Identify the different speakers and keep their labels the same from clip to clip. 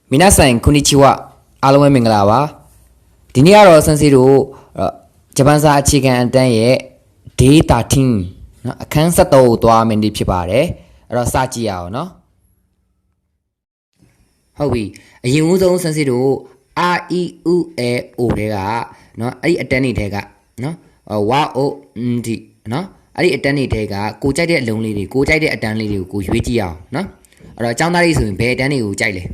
Speaker 1: 皆さんこんにちはအားလုံးပဲမင်္ဂလာပါဒီနေ့ကတော့ဆန်းစီတို့ဂျပန်စာအခြေခံအတန်းရဲ့ Day 13เนาะအခန်း7ကိုသွားမယ်နေ့ဖြစ်ပါတယ်အဲ့တော့စကြည့်ရအောင်เนาะဟုတ်ပြီအရင်ဦးဆုံးဆန်းစီတို့ R E U A O တွေကเนาะအဲ့ဒီအတန်းတွေထဲကเนาะ W O N D เนาะအဲ့ဒီအတန်းတွေထဲကကိုကြိုက်တဲ့အလုံးလေးတွေကိုကြိုက်တဲ့အတန်းလေးတွေကိုရွေးကြည့်အောင်เนาะအဲ့တော့အကြောင်းသားလေးဆိုရင်ဘယ်အတန်းတွေကိုကြိုက်လဲ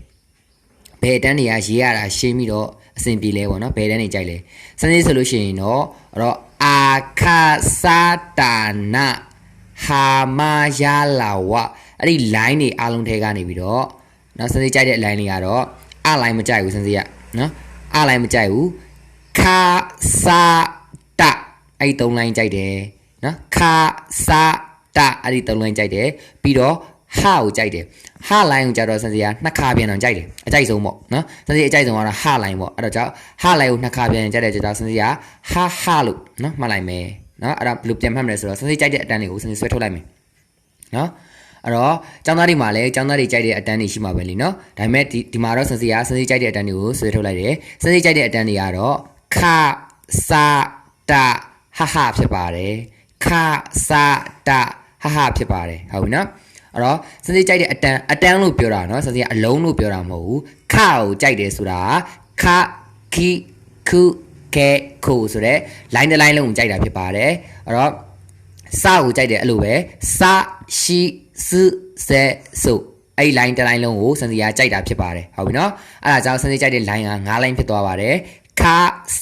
Speaker 1: ဘယ်တန်းနေရရေးရတာရှင်းပြီးတော့အဆင်ပြေလဲပေါ့နော်ဘယ်တန်းနေကြိုက်လဲစနေဆိုလို့ရှိရင်တော့အဲ့တော့အာခါစာတာနာဟာမာယာလာဝအဲ့ဒီ line တွေအားလုံးထဲကနေပြီးတော့နော်စနေကြိုက်တဲ့ line တွေကတော့အ line မကြိုက်ဘူးစနေကနော်အ line မကြိုက်ဘူးခါစာတာအဲ့ဒီ3 line ကြိုက်တယ်နော်ခါစာတာအဲ့ဒီ3 line ကြိုက်တယ်ပြီးတော့ဟာကိုကြိုက်တယ်ဟာလိုင်းကိုကြတော့စင်စီကနှစ်ခါပြန်အောင်ကြိုက်တယ်အကြိုက်ဆုံးပေါ့နော်စင်စီအကြိုက်ဆုံးကတော့ဟာလိုင်းပေါ့အဲ့တော့ကြောင့်ဟာလိုင်းကိုနှစ်ခါပြန်ကြိုက်တဲ့ကြတော့စင်စီကဟာလို့နော်မှတ်လိုက်မယ်နော်အဲ့ဒါဘယ်လိုပြန်မှတ်မလဲဆိုတော့စင်စီကြိုက်တဲ့အတန်းတွေကိုစင်စီဆွဲထုတ်လိုက်မယ်နော်အဲ့တော့ကျောင်းသားတွေမှာလည်းကျောင်းသားတွေကြိုက်တဲ့အတန်းတွေရှိမှာပဲလीနော်ဒါပေမဲ့ဒီမှာတော့စင်စီကစင်စီကြိုက်တဲ့အတန်းတွေကိုဆွဲထုတ်လိုက်တယ်စင်စီကြိုက်တဲ့အတန်းတွေကတော့ခစာတာဟာဖြစ်ပါတယ်ခစာတာဟာဖြစ်ပါတယ်ဟုတ်ပြီနော်အဲ့တော့စင်စီကြိုက်တဲ့အတန်းလို့ပြောတာเนาะစင်စီကအလုံးလို့ပြောတာမဟုတ်ဘူးခကိုကြိုက်တယ်ဆိုတာခခီခုကေခိုဆိုတဲ့ line တစ် line လုံးကိုကြိုက်တာဖြစ်ပါတယ်အဲ့တော့စကိုကြိုက်တယ်အဲ့လိုပဲစရှိစဆဲဆိုအဲ့ line တစ် line လုံးကိုစင်စီကကြိုက်တာဖြစ်ပါတယ်ဟုတ်ပြီเนาะအဲ့ဒါကြောင့်စင်စီကြိုက်တဲ့ line က9 line ဖြစ်သွားပါတယ်ခ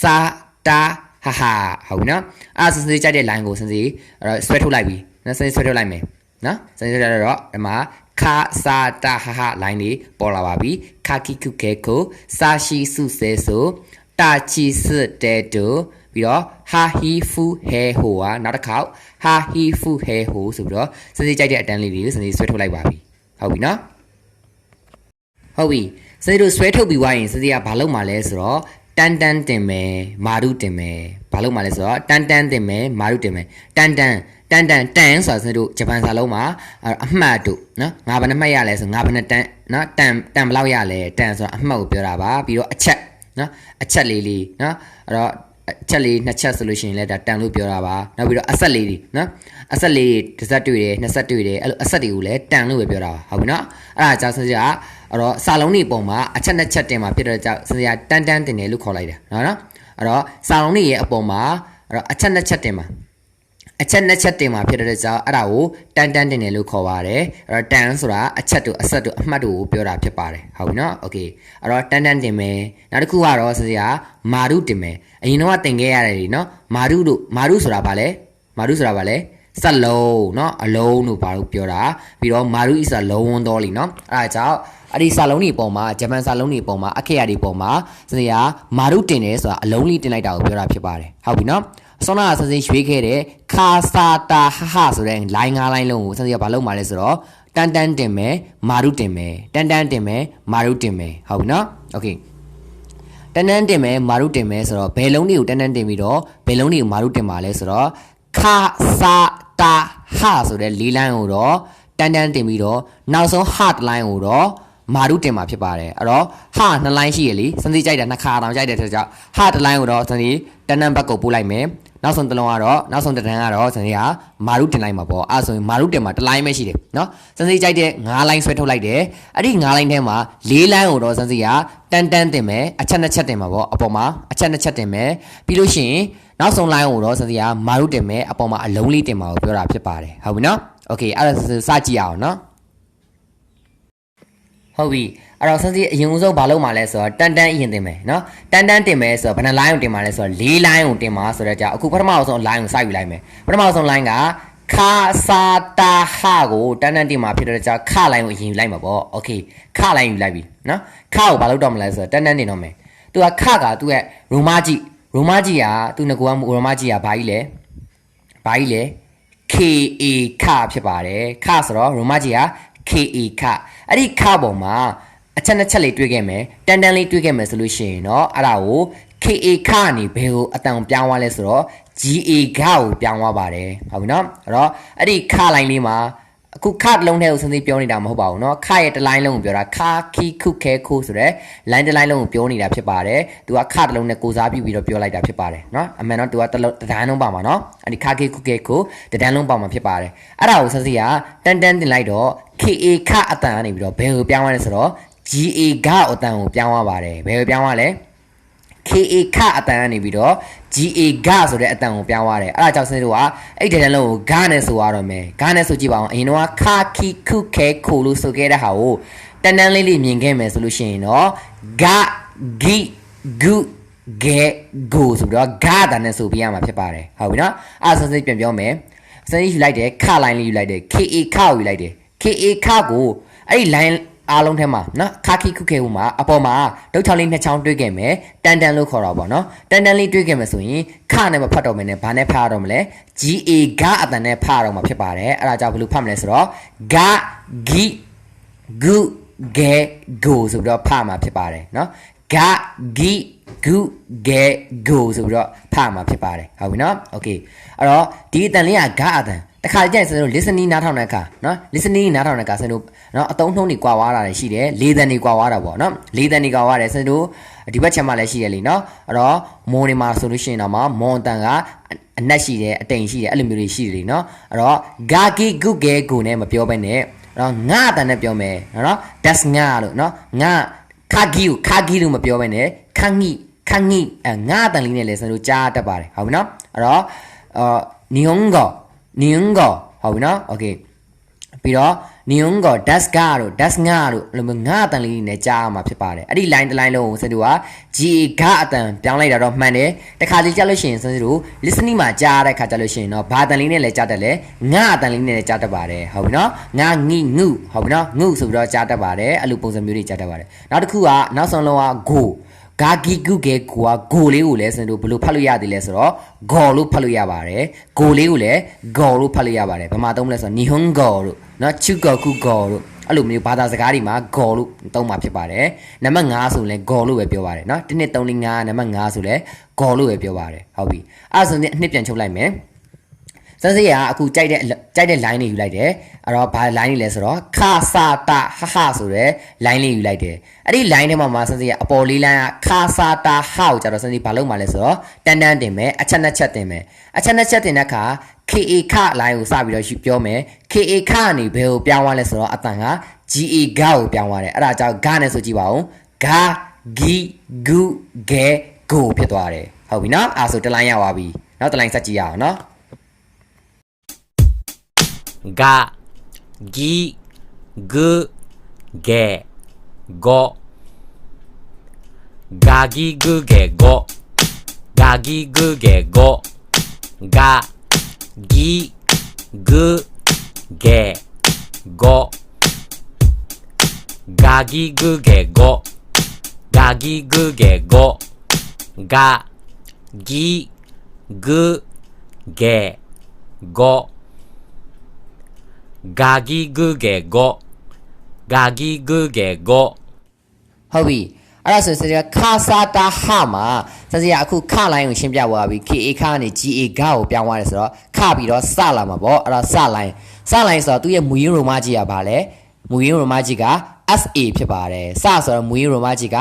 Speaker 1: စာတာဟာဟုတ်ပြီเนาะအဲ့ဒါစင်စီကြိုက်တဲ့ line ကိုစင်စီအဲ့တော့ဆွဲထုတ်လိုက်ပြီเนาะစင်စီဆွဲထုတ်လိုက်မယ်နော်စနေကြတော့ဒီမှာခါစာတာဟာလိုင်းလေးပေါ်လာပါပြီခါကီကုကေကိုစာရှိစုဆဲဆိုတာချီစတဲတူပြီးတော့ဟာဟီဖူဟဲဟိုကနောက်တစ်ခေါက်ဟာဟီဖူဟဲဟိုဆိုပြီးတော့စနေကြိုက်တဲ့အတန်းလေးတွေကိုစနေဆွဲထုတ်လိုက်ပါပြီဟုတ်ပြီနော်ဟုတ်ပြီစနေတို့ဆွဲထုတ်ပြီးွားရင်စနေကဘာလုပ်မှာလဲဆိုတော့တန်တင်မယ်မာရုတင်မယ်ဘာလုပ်မှာလဲဆိုတော့တန်တင်မယ်မာရုတင်မယ်တန်တန်ဆိုတာစနေတို့ဂျပန်စာလုံးမှာအမှတ်တို့နော်ငါဘယ်နှမှတ်ရလဲဆိုငါဘယ်နှတန်နော်တန်ဘယ်လောက်ရလဲတန်ဆိုတာအမှတ်ကိုပြောတာပါပြီးတော့အချက်နော်အချက်လေးနော်အဲ့တော့အချက်လေးနှစ်ချက်ဆိုလို့ရှိရင်လည်းဒါတန်လို့ပြောတာပါနောက်ပြီးတော့အဆက်လေးတွေနော်အဆက်လေးတစ်ဆက်တွေ့တယ်နှစ်ဆက်တွေ့တယ်အဲ့လိုအဆက်တွေကိုလည်းတန်လို့ပဲပြောတာပါဟုတ်ပြီနော်အဲ့ဒါကြောင့်စနေကအဲ့တော့စာလုံးတွေပုံမှာအချက်နှစ်ချက်တင်မှာဖြစ်တဲ့ကြောင့်စနေကတန်တင်တယ်လို့ခေါ်လိုက်တာနော်အဲ့တော့စာလုံးတွေရဲ့အပေါ်မှာအဲ့တော့အချက်နှစ်ချက်တင်မှာအချက်နှစ်ချက်တင်မှာဖြစ်တဲ့ကြောင့်အဲ့ဒါကိုတန်တင်တယ်လို့ခေါ်ပါတယ်အဲ့တော့တန်ဆိုတာအချက်တို့အဆက်တို့အမှတ်တို့ကိုပြောတာဖြစ်ပါတယ်ဟုတ်ပြီနော်โอเคအဲ့တော့တန်တင်မယ်နောက်တစ်ခုကတော့စစေကမာရုတင်မယ်အရင်တော့တင်ခဲ့ရတယ်လीနော်မာရုဆိုတာဘာလဲမာရုဆိုတာဘာလဲစက်လုံးเนาะအလုံးတို့ဘာလို့ပြောတာပြီးတော့မာရုဤဆိုတာလုံးဝန်းတော်လीเนาะအဲ့ဒါကြောင့်အဲ့ဒီစာလုံးတွေပုံမှာဂျပန်စာလုံးတွေပုံမှာအခရာတွေပုံမှာစစေကမာရုတင်တယ်ဆိုတာအလုံးလေးတင်လိုက်တာကိုပြောတာဖြစ်ပါတယ်ဟုတ်ပြီเนาะဆောနာစစေရွေးခဲ့တဲ့ခါစာတာဟာဆိုတဲ့ line 9 line လုံးကိုစစေကဘာလုပ်မှာလဲဆိုတော့တန်တင်မယ်မာရုတင်မယ်တန်တင်မယ်မာရုတင်မယ်ဟုတ်ပြီเนาะโอเคတန်တင်မယ်မာရုတင်မယ်ဆိုတော့ဘယ်လုံးတွေကိုတန်တင်ပြီးတော့ဘယ်လုံးတွေကိုမာရုတင်မှာလဲဆိုတော့ခါစာတာဟာဆိုတဲ့၄ line ကိုတော့တန်တင်ပြီးတော့နောက်ဆုံး hard line ကိုတော့မာရုတင်မှာဖြစ်ပါတယ်အဲ့တော့ဟာ2 line ရှိရလေစံစီကြိုက်တာနှစ်ခါတောင်ကြိုက်တဲ့အတွက်ကြောင့်ဟာ1 line ကိုတော့စံစီတန်ဘက်ကိုပို့လိုက်မယ်နောက်ဆုံးတစ်လုံးကတော့နောက်ဆုံးတစ်တန်းကတော့စံစီကမာရုတင်လိုက်မှာပေါ့အဲ့ဆိုရင်မာရုတင်မှာ1 line ပဲရှိတယ်เนาะစံစီကြိုက်တဲ့9 line ဆွဲထုတ်လိုက်တယ်အဲ့ဒီ9 line ထဲမှာ4 line ကိုတော့စံစီကတန်တင်မယ်အချက်2ချက်တင်မှာပေါ့အပေါ်မှာအချက်2ချက်တင်မယ်ပြီးလို့ရှိရင်နောက်ဆုံး line ကိုတော့စံစီကမာရုတင်မယ်အပေါ်မှာအလုံးလေးတင်မှာကိုပြောတာဖြစ်ပါတယ်ဟုတ်ပြီเนาะโอเคအဲ့ဒါစကြည့်အောင်เนาะဟုတ်ပြီအဲ့တော့စင်စီအရင်ဆုံးဘာလုပ်မှာလဲဆိုတော့တန်အရင်တင်မယ်เนาะတန်တင်မယ်ဆိုတော့ဘယ်နှ line ကိုတင်မှာလဲဆိုတော့4 line ကိုတင်မှာဆိုတော့ကြာအခုပထမဆုံး line ကိုစိုက်ယူလိုက်မယ်ပထမဆုံး line ကခါစာတာဟာကိုတန်တင်မှာဖြစ်တဲ့ကြာခ line ကိုအရင်ယူလိုက်မှာပေါ့โอเคခ line ယူလိုက်ပြီเนาะခကိုဘာလုပ်တော့မလဲဆိုတော့တန်တင်တော့မယ်သူကခကသူ့ရဲ့ရိုမာကြီးကသူငကူကရိုမာကြီးကဘာကြီးလဲ KA ခဖြစ်ပါတယ်ခဆိုတော့ရိုမာကြီးကKA ခအဲ့ဒီခပုံမှာအချက်နှစ်ချက်လေးတွေ့ခဲ့မယ်တန်လေးတွေ့ခဲ့မယ်ဆိုလို့ရှိရင်เนาะအဲ့ဒါကို KA ခကနေဘယ်ကိုအတန်ပြောင်းသွားလဲဆိုတော့ GA ခကိုပြောင်းသွားပါတယ်ဟုတ်ပြီเนาะအဲ့တော့အဲ့ဒီခ line လေးမှာ အခုခတ်လုံးထဲကိုစဉ်းစားပြောနေတာမဟုတ်ပါဘူးเนาะခရဲ့တစ်လိုင်းလုံးကိုပြောတာခါခီခုခဲခိုးဆိုတဲ့ line တစ်လိုင်းလုံးကိုပြောနေတာဖြစ်ပါတယ်သူကခတစ်လုံးနဲ့ကိုစားပြုပြီးတော့ပြောလိုက်တာဖြစ်ပါတယ်เนาะအမှန်တော့သူကတစ်ဒန်းလုံးပါမှာเนาะအဲ့ဒီခါခီခုခဲခိုးတစ်ဒန်းလုံးပါမှာဖြစ်ပါတယ်အဲ့ဒါကိုစဉ်းစားရတန်တင်လိုက်တော့ KA ခအတန်ကနေပြီးတော့ဘယ်ကိုပြောင်းသွားလဲဆိုတော့ GA ဂအတန်ကိုပြောင်းသွားပါတယ်ဘယ်ကိုပြောင်းသွားလဲ KA ခအတန်ကနေပြီးတော့ GA ဂဆိုတဲ့အတန်ကိုပြောင်းသွားတယ်အဲ့ဒါကြောင့်စင်းတို့ကအဲ့ဒီတန်းလုံးကိုဂနဲ့ဆိုရတော့မယ်ဂနဲ့ဆိုကြည့်ပါအောင်အရင်တော့ခါခီခုခဲခိုလို့ဆိုခဲ့တဲ့ဟာကိုတန်းတန်းလေးမြင်ခဲ့မယ်ဆိုလို့ရှိရင်တော့ဂဂီဂုဂေဂိုဆိုတော့ဂတာနဲ့ဆိုပြရမှာဖြစ်ပါတယ်ဟုတ်ပြီနော်အဲ့ဒါစင်းပြန်ပြောမယ်စင်းယူလိုက်တယ်ခ line လေးယူလိုက်တယ် KA ခကိုယူလိုက်တယ် KA ခကိုအဲ့ဒီ lineအားလုံးထဲမှာနော်ခါခီခုခဲဟိုမှာအပေါ်မှာဒုတ်ချောင်းလေးနှစ်ချောင်းတွေးခဲ့မယ်တန်တန်လို့ခေါ်တော့ဗောနော်တန်တန်လေးတွေးခဲ့မယ်ဆိုရင်ခနဲ့မဖတ်တော့မယ်နဲ့ဘာနဲ့ဖတ်ရတော့မလဲ GA ဂအတန်နဲ့ဖတ်ရတော့မှာဖြစ်ပါတယ်အဲ့ဒါကြောင့်ဘယ်လိုဖတ်မလဲဆိုတော့ဂဂီဂုဂေဂိုဆိုပြီးတော့ဖတ်မှာဖြစ်ပါတယ်နော်ဂဂီဂုဂေဂိုဆိုပြီးတော့ဖတ်မှာဖြစ်ပါတယ်ဟုတ်ပြီနော်โอเคအဲ့တော့ဒီအတန်လေးကဂအတန်တခါကြိုက်စလို့ listening နားထောင်တဲ့အခါနော် listening နားထောင်တဲ့အခါစလို့နော်အတုံးနှုံးတွေကွာဝါတာတွေရှိတယ်လေးတန်တွေကွာဝါတာပေါ့နော်လေးတန်တွေကွာဝါတယ်စလို့ဒီဘက်ချက်မှလည်းရှိရလေနော်အဲ့တော့မွန်တွေမှာဆိုလို့ရှိရင်တော့မွန်တန်ကအနက်ရှိတယ်အတိမ်ရှိတယ်အဲ့လိုမျိုးတွေရှိတယ်လေနော်အဲ့တော့ဂါဂီဂုဂေဂိုနဲ့မပြောဘဲနဲ့နော်ငါတန်နဲ့ပြောမယ်နော် that's ငါလို့နော်ငါခါဂီလို့မပြောဘဲနဲ့ခန်းငိငါတန်လေးနဲ့လည်းစလို့ကြားတတ်ပါတယ်ဟုတ်ပြီနော်အဲ့တော့နီယွန်ဂောဟုတ်ပြီနော်โอเคပြီးတော့နီယွန်ဂော das ဂါတို့ das ငါတို့အဲ့လိုငါအတန်လေးနဲ့ကြားမှာဖြစ်ပါတယ်အဲ့ဒီ line တစ် line လုံးကိုစတူက GA ဂါအတန်ပြောင်းလိုက်တာတော့မှန်တယ်တခါလေးကြားလို့ရှိရင်စတူ listening မှာကြားတဲ့ခါကြားလို့ရှိရင်တော့ဘာတန်လေးနဲ့လည်းကြားတတ်လဲငါအတန်လေးနဲ့လည်းကြားတတ်ပါတယ်ဟုတ်ပြီနော်ငါငိငုဟုတ်ပြီနော်ငုဆိုပြီးတော့ကြားတတ်ပါတယ်အဲ့လိုပုံစံမျိုးတွေကြားတတ်ပါတယ်နောက်တစ်ခုကနောက်ဆုံးလုံးက goဂါဂီဂုဂေကိုကဂိုလေးကိုလည်းစင်တို့ဘယ်လိုဖတ်လို့ရသေးလဲဆိုတော့ဂေါ်လို့ဖတ်လို့ရပါတယ်ဂိုလေးကိုလည်းဂေါ်လို့ဖတ်လို့ရပါတယ်ဘာမှသုံးမလဲဆိုတော့နီဟွန်ဂေါ်လို့နော်ချူဂေါ်ကုဂေါ်လို့အဲ့လိုမျိုးဘာသာစကားတွေမှာဂေါ်လို့သုံးမှာဖြစ်ပါတယ်နံပါတ်5ဆိုလည်းဂေါ်လို့ပဲပြောပါတယ်နော်1 2 3 4 5နံပါတ်5ဆိုလည်းဂေါ်လို့ပဲပြောပါတယ်ဟုတ်ပြီအဲ့ဒါဆိုရင်အနှစ်ပြန်ချုပ်လိုက်မယ်စစရအခုကြိုက်တဲ့ line တွေယူလိုက်တယ်အဲ့တော့ဘာ line တွေလဲဆိုတော့ခါစာတာဟဟဆိုတဲ့ line လေးယူလိုက်တယ်အဲ့ဒီ line ထဲမှာစစရအပေါ်လေး line ကခါစာတာဟကိုကြတော့စစဘာလုပ်မှလဲဆိုတော့တန်တင်မယ်အချက်နှစ်ချက်တင်မယ်အချက်နှစ်ချက်တင်တဲ့အခါ KA ခ line ကိုစပြီးတော့ပြောမယ် KA ခကနေဘယ်ကိုပြောင်းသွားလဲဆိုတော့အတန်က GA ဂါကိုပြောင်းသွားတယ်အဲ့ဒါကြောင့်ဂါနဲ့ဆိုကြည့်ပါဦးဂါဂီဂုဂေဂိုဖြစ်သွားတယ်ဟုတ်ပြီနော်အဲ့ဆိုတစ် line ရပါပြီနောက်တစ် line ဆက်ကြည့်ရအောင်နော်
Speaker 2: がぎぐげごがぎぐげごがぎぐげごがぎぐげごがぎぐげごがぎぐげごがぎぐげごガギグゲゴガギグゲゴ
Speaker 1: ဟုတ်ပြီအဲ့ဒါဆိုရင်ခါစာတာဟာမှာစစရအခုခလိုင်းကိုရှင်းပြသွားပြီ KA ခကနေ GA ဂါကိုပြောင်းသွားတယ်ဆိုတော့ခပြီးတော့စလာမှာပေါ့အဲ့တော့စလိုင်းဆိုတော့သူ့ရဲ့မူရင်းရိုမာကြီးကဘာလဲမူရင်းရိုမာကြီးက SA ဖြစ်ပါတယ်စဆိုတော့မူရင်းရိုမာကြီးက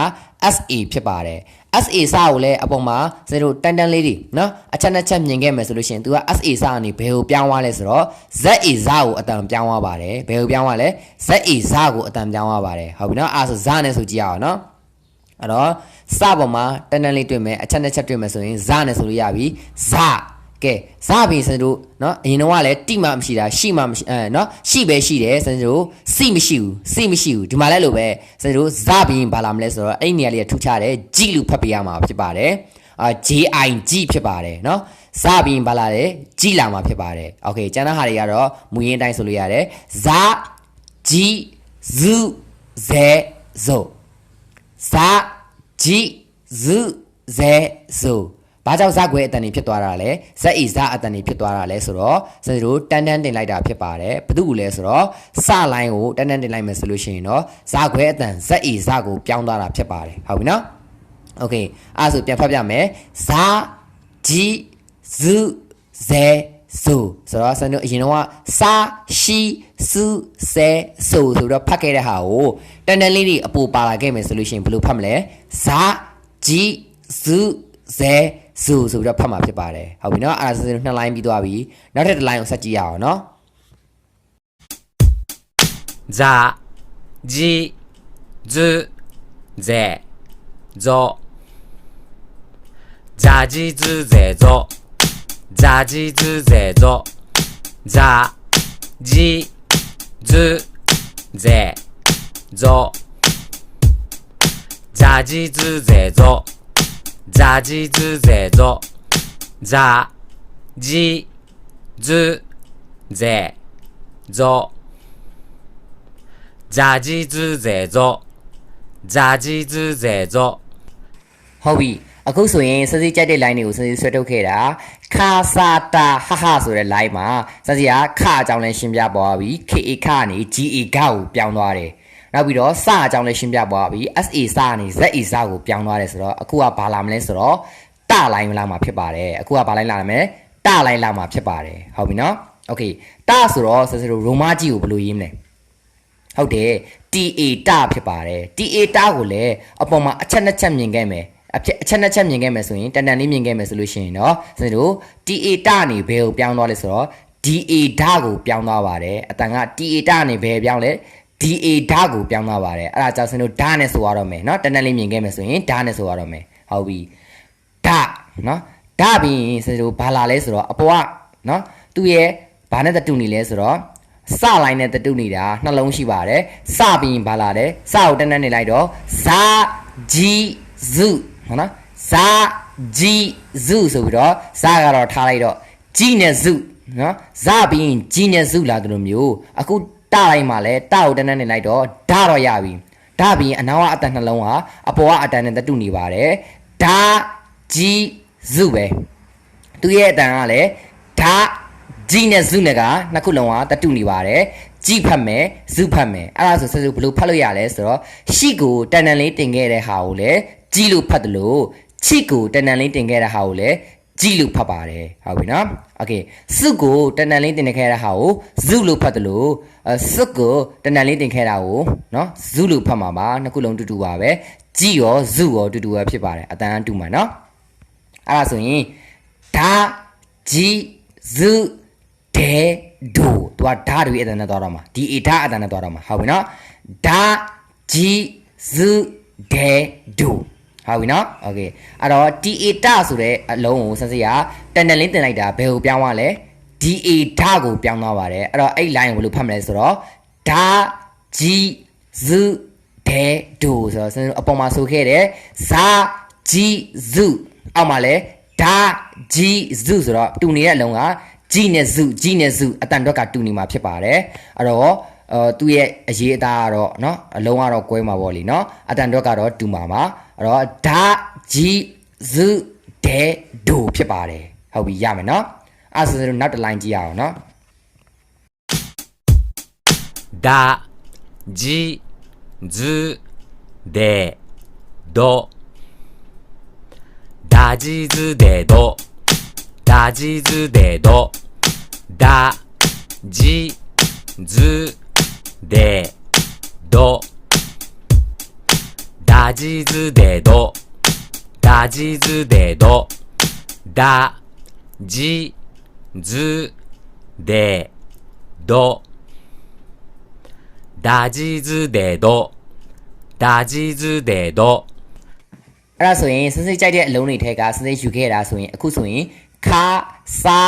Speaker 1: SA ဖြစ်ပါတယ် SA စာကိုလည်းအပေါ်မှာစတို့တန်လေးတွေနော်အချက်နှစ်ချက်မြင်ခဲ့မယ်ဆိုလို့ရှိရင် तू က SA စာကနေဘယ်ကိုပြောင်းသွားလဲဆိုတော့ ZA စာကိုအတန်ပြောင်းသွားပါတယ်ဘယ်ကိုပြောင်းသွားလဲ ZA စာကိုအတန်ပြောင်းသွားပါတယ်ဟုတ်ပြီနော်အဲ့ဆိုဇာနဲ့ဆိုကြည့်ရအောင်နော်အဲ့တော့စပေါ်မှာတန်လေးတွေ့မယ်အချက်နှစ်ချက်တွေ့မယ်ဆိုရင်ဇာနဲ့ဆိုလို့ရပြီဇာကဲဇာပြီးစတို့နော်အရင်တော့ကလည်းတိမှမရှိတာရှိမှမရှိနော်ရှိပဲရှိတယ်စတို့စိမရှိဘူးဒီမှာလည်းလို့ပဲစတို့ဇာပြီးဘာလာမလဲဆိုတော့အဲ့ဒီနေရာလေးကထူးခြားတယ်ဂျီလို့ဖတ်ပြရမှာဖြစ်ပါတယ်JIG ဖြစ်ပါတယ်နော်ဇာပြီးဘာလာလဲဂျီလာမှာဖြစ်ပါတယ်โอเคကျန်တဲ့ဟာတွေကတော့မူရင်းတိုင်းဆိုလို့ရတယ်ဇာဂျီဇူဇေဇိုဇာဂျီဇူဇေဇိုဘာကြောင့်ဇာခွဲအတန်နေဖြစ်သွားတာလဲဇက်အီဇာအတန်နေဖြစ်သွားတာလဲဆိုတော့စတို့တန်းတင်လိုက်တာဖြစ်ပါတယ်ဘယ်သူလဲဆိုတော့စလိုင်းကိုတန်းတင်လိုက်မယ်ဆိုလို့ရှိရင်တော့ဇာခွဲအတန်ဇက်အီဇာကိုပြောင်းသွားတာဖြစ်ပါတယ်ဟုတ်ပြီနော်โอเคအဲ့ဆိုပြန်ဖတ်ပြမယ်ဇာဂျီဇူဇေ ဆိုတော့စံတို့အရင်တော့စာရှိစုဆဲဆိုတော့ဖတ်ခဲ့တဲ့ဟာကိုတန်တန်လေးတွေအပူပါလာခဲ့မယ်ဆိုလို့ရှိရင်ဘယ်လိုဖတ်မလဲဇာကြီးစုဆဲဆိုပြီးတော့ဖတ်မှာဖြစ်ပါတယ်ဟုတ်ပြီနော်အဲ့ဒါဆိုရင်2 line ပြီးသွားပြီနောက်ထပ်တစ် line ကိုဆက်ကြည့်ရအောင်နော်
Speaker 2: ဇာကြီးဇူဇဲဇောဇာကြီးဇူဇဲဇောဇာကြီးဇူဇဲဇောဇာကြီးဇူဇဲဇောဇာကြီးဇူဇဲဇောဇာကြီးဇူဇဲဇောဇာကြီးဇူဇဲဇောဇာကြီးဇူဇဲဇောဇာကြီးဇူဇဲဇော
Speaker 1: ဟုတ်ပြီအခုဆိုရင်စစီကြိုက်တဲ့ line တွေကိုစစီဆွဲထုတ်ခဲ့တာခါစာတာဟဟဆိုတဲ့ line မှာစစီကခအကြောင်းလဲရှင်းပြသွားပြီ KA ခကနေ GA ဂကိုပြောင်းသွားတယ်နောက်ပြီးတော့စအကြောင်းလဲရှင်းပြသွားပြီ SA စကနေ ZA စကိုပြောင်းသွားတယ်ဆိုတော့အခုကဘာလာမလဲဆိုတော့တ line လာမှာဖြစ်ပါတယ်အခုကဘာ line လာမလဲတ line လာမှာဖြစ်ပါတယ်ဟုတ်ပြီနော်โอเคတဆိုတော့စစီတို့ရိုမာကြီးကိုဘယ်လိုရေးမလဲဟုတ်တယ် TA တဖြစ်ပါတယ် TA တကိုလည်းအပေါ်မှာအချက်နှစ်ချက်မြင်ခဲ့မယ်အချက်နှစ်ချက်မြင်ခဲ့မယ်ဆိုရင်တန်တန်လေးမြင်ခဲ့မယ်ဆိုလို့ရှိရင်တော့စင်တို့ TA တနေဘယ်ကိုပြောင်းသွားလဲဆိုတော့ DA ဓာတ်ကိုပြောင်းသွားပါတယ်အတန်က TA တနေဘယ်ပြောင်းလဲ DA ဓာတ်ကိုပြောင်းသွားပါတယ်အဲ့ဒါကြောင့်စင်တို့ဓာတ်နဲ့ဆိုရတော့မယ်เนาะတန်တန်လေးမြင်ခဲ့မယ်ဆိုရင်ဓာတ်နဲ့ဆိုရတော့မယ်ဟုတ်ပြီဓာတ်เนาะဓာတ်ပြီးစင်တို့ဘာလာလဲဆိုတော့အပေါ်ကเนาะသူ့ရဲ့ဘာနဲ့တူနေလဲဆိုတော့စလိုင်းနဲ့တူနေတာနှလုံးရှိပါတယ်စပြီးရင်ဘာလာလဲစကိုတန်းတန်းနေလိုက်တော့ဇာကြီးစုဟုတ်နော်ဇာကြီးစုဆိုပြီးတော့ဇာကတော့ထားလိုက်တော့ကြီးနဲ့စုနော်ဇာပြီးရင်ကြီးနဲ့စုလာတယ်လို့မျိုးအခုတလိုက်မှလဲတကိုတန်းတန်းနေလိုက်တော့ဓာတော့ရပြီဓာပြီးရင်အနောက်ကအတန်နှလုံးဟာအပေါ်ကအတန်နဲ့တူနေပါတယ်ဓာကြီးစုပဲသူရဲ့အတန်ကလည်းဓာကြီးနဲ့ဇုနဲ့ကနှစ်ခုလုံးကတူနေပါတယ်ကြီးဖတ်မယ်ဇုဖတ်မယ်အဲ့ဒါဆိုဘယ်လိုဖတ်လို့ရလဲဆိုတော့ရှိကိုတန်တန်လေးတင်ခဲ့တဲ့ဟာကိုလည်းကြီးလို့ဖတ်တယ်လို့ချိကိုတန်တန်လေးတင်ခဲ့တဲ့ဟာကိုလည်းကြီးလို့ဖတ်ပါတယ်ဟုတ်ပြီနော်โอเคစုကိုတန်တန်လေးတင်ခဲ့တဲ့ဟာကိုဇုလို့ဖတ်တယ်လို့စုကိုတန်တန်လေးတင်ခဲ့တာကိုနော်ဇုလို့ဖတ်မှာပါနှစ်ခုလုံးတူတူပါပဲကြီးရောဇုရောတူတူပဲဖြစ်ပါတယ်အတန်တူမှာနော်အဲ့ဒါဆိုရင်ဓာကြီးဇုဒေဒိုသူကဓာတွေအတန်နဲ့သွားတော့မှာဒီအဓာအတန်နဲ့သွားတော့မှာဟုတ်ပြီနော်ဓာကြီးဇုဒေဒိုဟုတ်ပြီနော်โอเคအဲ့တော့ TA တဆိုတဲ့အလုံးကိုစစရတန်တန်လေးတင်လိုက်တာဘယ်ကိုပြောင်းသွားလဲ DA ဓာကိုပြောင်းသွားပါတယ်အဲ့တော့အဲ့ line ကိုဘယ်လိုဖတ်မလဲဆိုတော့ဓာကြီးဇုဒေဒိုဆိုတော့အပေါ်မှာဆိုခဲ့တယ်ဇာကြီးဇုအောက်မှာလဲဓာကြီးဇုဆိုတော့တူနေတဲ့အလုံးကကြီးနဲ့စုအတန်တော့ကတူနေမှာဖြစ်ပါတယ်အဲ့တော့သူ့ရဲ့အရေးအသားကတော့เนาะအလုံးကတော့ကွဲမှာပေါ့လीเนาะအတန်တော့ကတော့တူမှာပါအဲ့တော့ဓာကြီးစုဒေဒိုဖြစ်ပါတယ်ဟုတ်ပြီရမယ်เนาะအဲ့ဆိုတော့နောက်တစ် line ကြည့်ရအောင်เนาะ
Speaker 2: ဓာကြီးစုဒေဒိုဓာကြီးစုဒေဒိုဓာကြီးစုဒေဒိုဓာကြီးစုဒေဒိုဓာကြီးစုဒေဒိုဓာကြီးစုဒေဒိုဓာကြီးစုဒေဒိုဓာကြီးစုဒေဒိုဓာကြီးစုဒေဒို
Speaker 1: အဲ့ဒါဆိုရင်စစိကြိုက်တဲ့အလုံးတွေထဲကစစိယူခဲ့တာဆိုရင်အခုဆိုရင်ခါစာ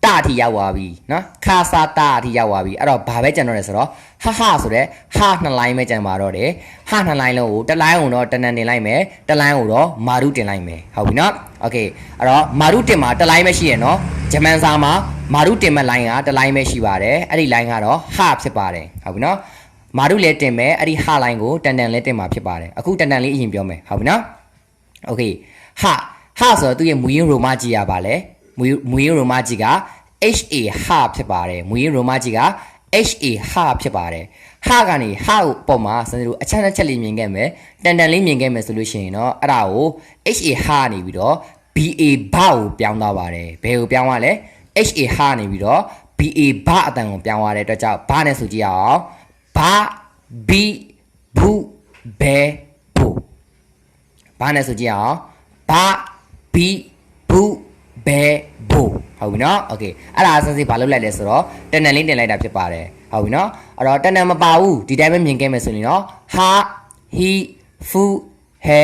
Speaker 1: တအထိရောက်သွားပြီเนาะခါစာတအထိရောက်သွားပြီအဲ့တော့ဘာပဲကြံတော့လဲဆိုတော့ဟဟဆိုတဲ့ဟာနှစ် line ပဲကြံပါတော့တယ်ဟာနှစ် line လုံးကိုတစ် line ကိုတော့တန်တန်တင်လိုက်မယ်တစ် line ကိုတော့မာရုတင်လိုက်မယ်ဟုတ်ပြီเนาะโอเคအဲ့တော့မာရုတင်မှာတစ် line ပဲရှိရเนาะဂျမန်စာမှာမာရုတင်မဲ့ line ကတစ် line ပဲရှိပါတယ်အဲ့ဒီ line ကတော့ဟဖြစ်ပါတယ်ဟုတ်ပြီเนาะမာရုလည်းတင်မယ်အဲ့ဒီဟာ line ကိုတန်တန်လည်းတင်မှာဖြစ်ပါတယ်အခုတန်တန်လေးအရင်ပြောမယ်ဟုတ်ပြီเนาะโอเคဟာဆိုတော့သူရဲ့မူရင်းရိုမာကြီးရပါလေမူရင်းရိုမာကြီးက HA ဟာဖြစ်ပါတယ်မူရင်းရိုမာကြီးက HA ဟာဖြစ်ပါတယ်ဟာကနေဟာကိုပုံမှာစံတို့အချက်နဲ့ချက်လေးမြင်ခဲ့မယ်တန်တန်လေးမြင်ခဲ့မယ်ဆိုလို့ရှိရင်တော့အဲ့ဒါကို HA ဟာနေပြီးတော့ BA ဘာကိုပြောင်းသွားပါတယ်ဘယ်ကိုပြောင်းသွားလဲ HA ဟာနေပြီးတော့ BA ဘာအတန်ကိုပြောင်းသွားတဲ့အတွက်ကြောင့်ဘာနဲ့ဆိုကြည့်အောင်ဘာဘီဘူးဘဲဘူးဘာနဲ့ဆိုကြည့်အောင်ဘာဘီဘူးဘဲဘူးဟုတ်ပြီနော်โอเคအဲ့ဒါဆက်စစ်ဘာလုပ်လိုက်လဲဆိုတော့တန်တန်လေးတင်လိုက်တာဖြစ်ပါတယ်ဟုတ်ပြီနော်အဲ့တော့တန်တန်မပါဘူးဒီတိုင်းပဲမြင်ခဲ့မယ်ဆိုရင်နော်ဟာဟီဖူဟဲ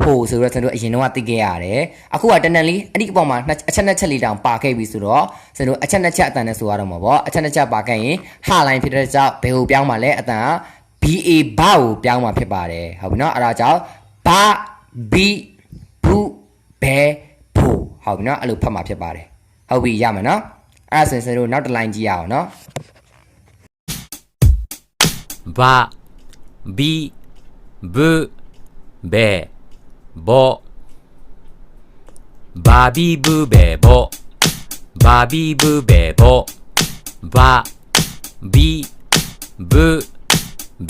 Speaker 1: ဟိုဆိုတော့ကျွန်တော်အရင်တော့သိခဲ့ရတယ်အခုကတန်တန်လေးအဲ့ဒီအပေါ်မှာအချက်နှစ်ချက်လေးတောင်ပါခဲ့ပြီဆိုတော့ကျွန်တော်အချက်နှစ်ချက်အတန်နဲ့ဆိုရတော့မှာပေါ့အချက်နှစ်ချက်ပါခဲ့ရင်ဟာလိုင်းဖြစ်တဲ့ကြောင့်ဘယ်ကိုပြောင်းမှာလဲအတန်က BA ဘာကိုပြောင်းမှာဖြစ်ပါတယ်ဟုတ်ပြီနော်အဲ့ဒါကြောင့်ဘာဘီဘူးဘဲဖို့ဟုတ်ပြီနော်အဲ့လိုဖတ်မှာဖြစ်ပါတယ်ဟုတ်ပြီရမယ်နော်အဲ့ဒါဆိုရင်ကျွန်တော်နောက်တစ်လိုင်းကြည့်ရအောင်နော်
Speaker 2: ဘာဘီဘူးဘဲဘောဘာဘီဘူးဘဲဘောဘာဘီဘူးဘဲဘောဘာဘီဘူး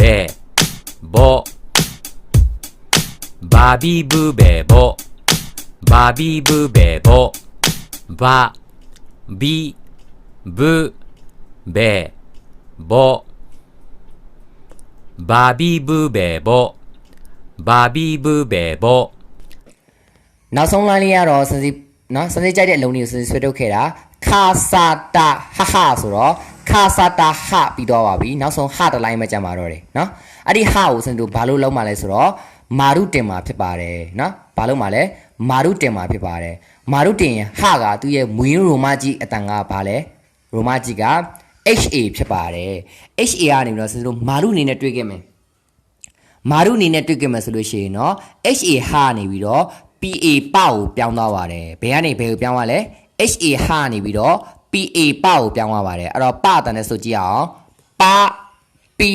Speaker 2: ဘဲဘောဘာဘီဘူးဘဲဘောဘာဘီဘူးဘဲဘောဘာဘီဘူးဘဲဘောဘာဘီဘူးဘဲဘောဘာဘီဘူးဘဲဘော
Speaker 1: နောက်ဆုံးလိုင်းလေးကတော့စစီနော်စစီကြိုက်တဲ့အလုံးလေးကိုစစီဆွဲထုတ်ခဲ့တာခါစာတာဟဟဆိုတော့ခါစာတာဟပြီးတော့ပါပြီနောက်ဆုံးဟတစ်လိုင်းပဲကြံပါတော့တယ်နော်အဲ့ဒီဟကိုစင်တို့ဘာလို့လုံးမှာလဲဆိုတော့မာရုတင်မှာဖြစ်ပါတယ်နော်ဘာလို့မှာလဲမာရုတင်မှာဖြစ်ပါတယ်မာရုတင်ဟကသူ့ရဲ့မွေးရိုမကြီးအတန်ကဘာလဲရိုမကြီးက HA ဖြစ်ပါတယ် HA ကနေပြီးတော့စင်တို့မာရုအနေနဲ့တွေ့ခဲ့မယ်မာရုအနေနဲ့တွေ့ကြမယ်ဆိုလို့ရှိရင်เนาะ HA ဟာနေပြီးတော့ PA ပကိုပြောင်းသွားပါတယ်ဘယ်ကနေဘယ်ကိုပြောင်းသွားလဲ HA ဟာနေပြီးတော့ PA ပကိုပြောင်းသွားပါတယ်အဲ့တော့ပအတန်နဲ့ဆိုကြည့်အောင်ပပီ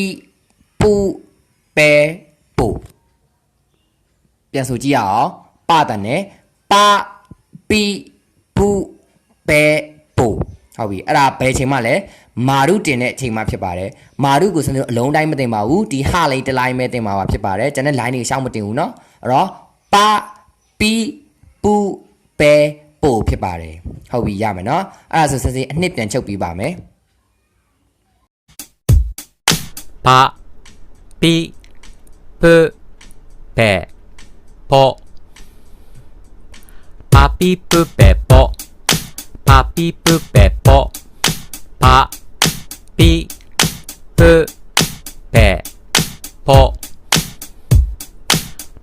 Speaker 1: ပူပဲပူပြန်ဆိုကြည့်အောင်ပအတန်နဲ့ပပီပူပဲပူဟုတ်ပြီအဲ့ဒါဘယ်ချိန်မှလဲမာရုတင်တဲ့အချိန်မှဖြစ်ပါတယ်မာရုကိုစနေအလုံးတိုင်းမတင်ပါဘူးဒီဟလေးတစ်လိုင်းပဲတင်ပါပါဖြစ်ပါတယ်ကျန်တဲ့ line တွေရှောက်မတင်ဘူးเนาะအဲ့တော့ပါပီပူပဲပို့ဖြစ်ပါတယ်ဟုတ်ပြီရမယ်เนาะအဲ့ဒါဆိုစစေအနှစ်ပြန်ချုပ်ပြီးပါမယ်
Speaker 2: ပါပီပူပဲပိုပါပီပူပဲပိုပါပီပူပဲပိုပါပီပူပဲပို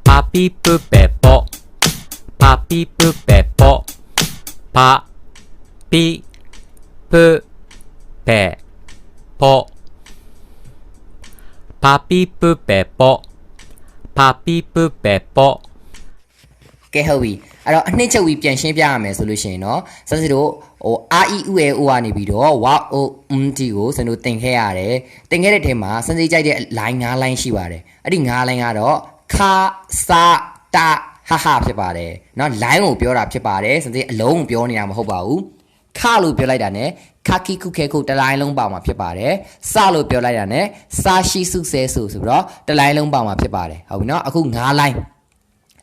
Speaker 2: ပါပီပူပဲပိုပါပီပူပဲပိုပါပီပူပဲပိုပါပီပူပဲပိုပါပီပူပဲပို
Speaker 1: ကဲဟုတ်ပြီအဲ့တော့အနှစ်ချုပ်ပြီးပြန်ရှင်းပြရမယ်ဆိုလို့ရှိရင်เนาะစစတို့ဟို REUAO ကနေပြီးတော့ WOMT ကိုစတို့သင်ခဲ့ရတယ်သင်ခဲ့တဲ့ထဲမှာစစကြိုက်တဲ့ line 9 line ရှိပါတယ်အဲ့ဒီ9 line ကတော့ခါစာတာဟဟဖြစ်ပါတယ်เนาะ line ကိုပြောတာဖြစ်ပါတယ်စစအလုံးကိုပြောနေတာမဟုတ်ပါဘူးခလို့ပြောလိုက်တာ ਨੇ ခါကီခုခဲခုတလိုင်းလုံးပါမှာဖြစ်ပါတယ်စလို့ပြောလိုက်တာ ਨੇ စာရှိစုဆဲဆိုပြီးတော့တလိုင်းလုံးပါမှာဖြစ်ပါတယ်ဟုတ်ပြီเนาะအခု9 line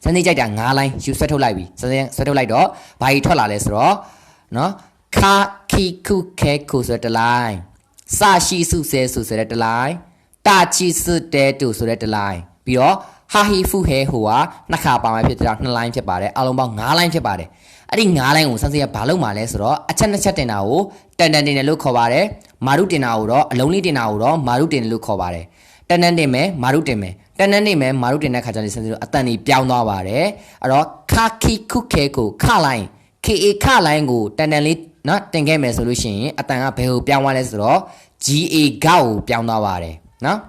Speaker 1: စနေကြိုက်တာ9 line ယူဆွဲထုတ်လိုက်ပြီဆွဲထုတ်လိုက်တော့ဘာကြီးထွက်လာလဲဆိုတော့เนาะခါကီခုခဲခုဆိုတဲ့တလိုင်းစာရှိစုဆဲဆိုတဲ့တလိုင်းတာချီစုတဲတူဆိုတဲ့တလိုင်းပြီးတော့ဟာဟီဖူဟဲဟိုကနှစ်ခါပါမှာဖြစ်တဲ့2 line ဖြစ်ပါတယ်အလုံးပေါင်း9 line ဖြစ်ပါတယ်အဲ့ဒီ9 line ကိုစနေကဘာလုပ်မှာလဲဆိုတော့အချက်2ချက်တင်တာကိုတန်တန်တင်တယ်လို့ခေါ်ပါတယ်မာရုတင်တာကိုတော့အလုံးလေးတင်တာကိုတော့မာရုတင်တယ်လို့ခေါ်ပါတယ်တန်တန်တင်မယ်မာရုတင်မယ်တန်တန်နေမယ်မာရုတင်တဲ့ခါကျရင်စနေတို့အတန်ကြီးပြောင်းသွားပါတယ်အဲ့တော့ခါခီခုခဲကိုခလိုင်း KA ခလိုင်းကိုတန်တန်လေးနော်တင်ခဲ့မယ်ဆိုလို့ရှိရင်အတန်ကဘယ်ကိုပြောင်းသွားလဲဆိုတော့ GA ဂေါကိုပြောင်းသွားပါတယ်နော်